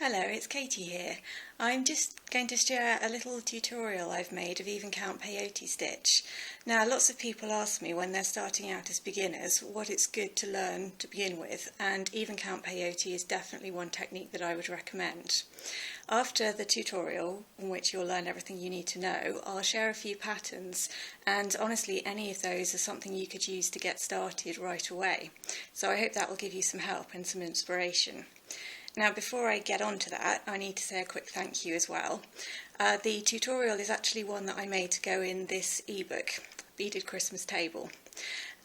Hello, it's Katie here. I'm just going to share a little tutorial I've made of even count peyote stitch. Now, lots of people ask me when they're starting out as beginners what it's good to learn to begin with, and even count peyote is definitely one technique that I would recommend. After the tutorial, in which you'll learn everything you need to know, I'll share a few patterns, and honestly any of those are something you could use to get started right away. So I hope that will give you some help and some inspiration. Now, before I get on to that, I need to say a quick thank you as well. The tutorial is actually one that I made to go in this ebook, Beaded Christmas Table,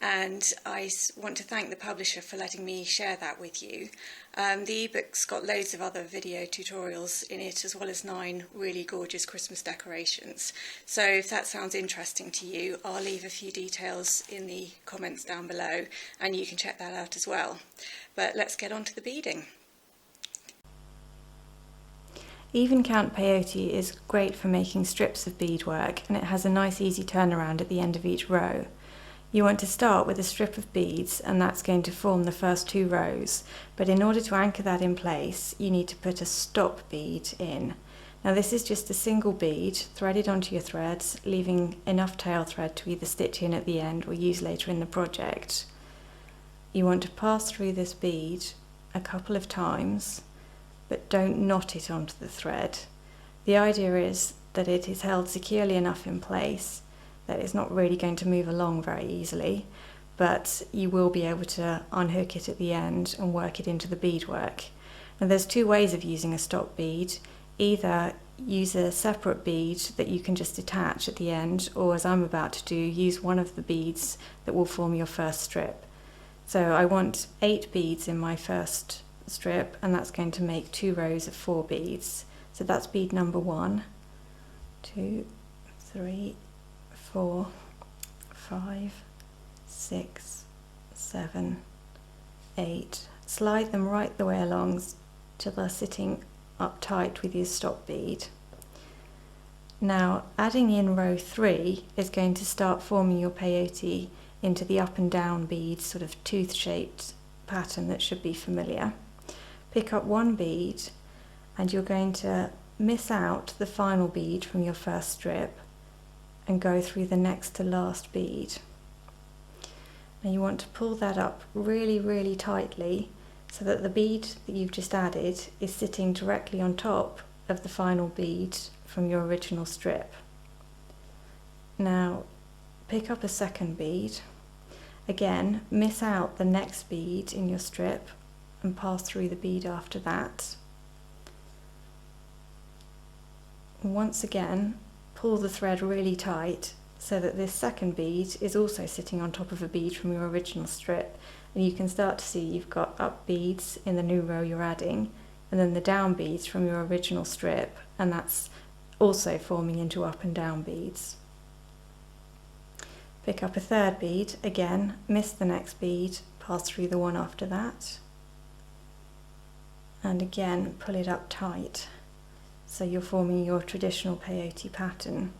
and I want to thank the publisher for letting me share that with you. The ebook's got loads of other video tutorials in it, as well as 9 really gorgeous Christmas decorations. So if that sounds interesting to you, I'll leave a few details in the comments down below, and you can check that out as well. But let's get on to the beading. Even count peyote is great for making strips of beadwork, and it has a nice easy turnaround at the end of each row. You want to start with a strip of beads, and that's going to form the first 2 rows, but in order to anchor that in place you need to put a stop bead in. Now this is just a single bead threaded onto your threads, leaving enough tail thread to either stitch in at the end or use later in the project. You want to pass through this bead a couple of times, but don't knot it onto the thread. The idea is that it is held securely enough in place that it's not really going to move along very easily, but you will be able to unhook it at the end and work it into the beadwork. Now there's 2 ways of using a stop bead. Either use a separate bead that you can just detach at the end, or as I'm about to do, use one of the beads that will form your first strip. So I want 8 beads in my first strip, and that's going to make 2 rows of 4 beads. So that's bead number 1, 2, 3, 4, 5, 6, 7, 8. Slide them right the way along till they're sitting up tight with your stop bead. Now adding in row 3 is going to start forming your peyote into the up and down bead, sort of tooth shaped pattern that should be familiar. Pick up 1 bead, and you're going to miss out the final bead from your first strip and go through the next to last bead. Now you want to pull that up really tightly so that the bead that you've just added is sitting directly on top of the final bead from your original strip. Now pick up a second bead. Again, miss out the next bead in your strip and pass through the bead after that. Once again, pull the thread really tight so that this second bead is also sitting on top of a bead from your original strip, and you can start to see you've got up beads in the new row you're adding, and then the down beads from your original strip, and that's also forming into up and down beads. Pick up a third bead, again, miss the next bead, pass through the one after that, and again pull it up tight so you're forming your traditional peyote pattern.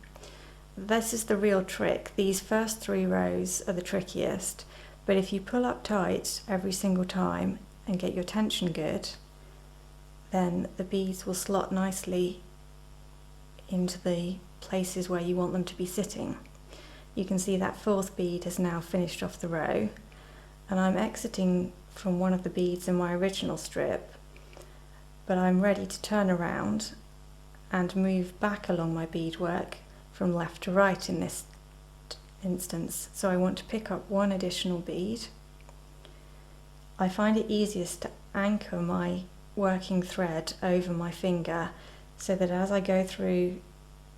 This is the real trick. These first 3 rows are the trickiest, but if you pull up tight every single time and get your tension good, then the beads will slot nicely into the places where you want them to be sitting. You can see that 4th bead has now finished off the row, and I'm exiting from one of the beads in my original strip, but I'm ready to turn around and move back along my beadwork from left to right in this instance. So I want to pick up 1 additional bead. I find it easiest to anchor my working thread over my finger so that as I go through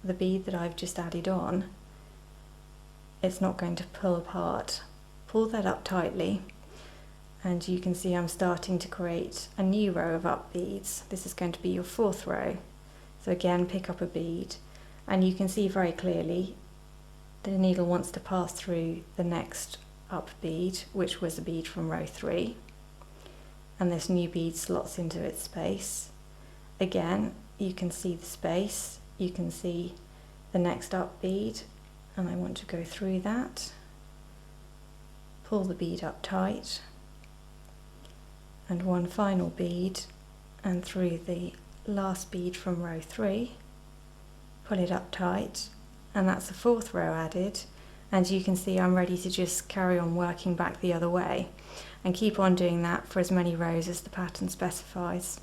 the bead that I've just added on, it's not going to pull apart. Pull that up tightly, and you can see I'm starting to create a new row of up beads. This is going to be your 4th row. So again, pick up a bead, and you can see very clearly the needle wants to pass through the next up bead, which was a bead from row 3, and this new bead slots into its space. Again, you can see the space, you can see the next up bead, and I want to go through that, pull the bead up tight, and 1 final bead and through the last bead from row 3, pull it up tight, and that's the 4th row added, and you can see I'm ready to just carry on working back the other way and keep on doing that for as many rows as the pattern specifies.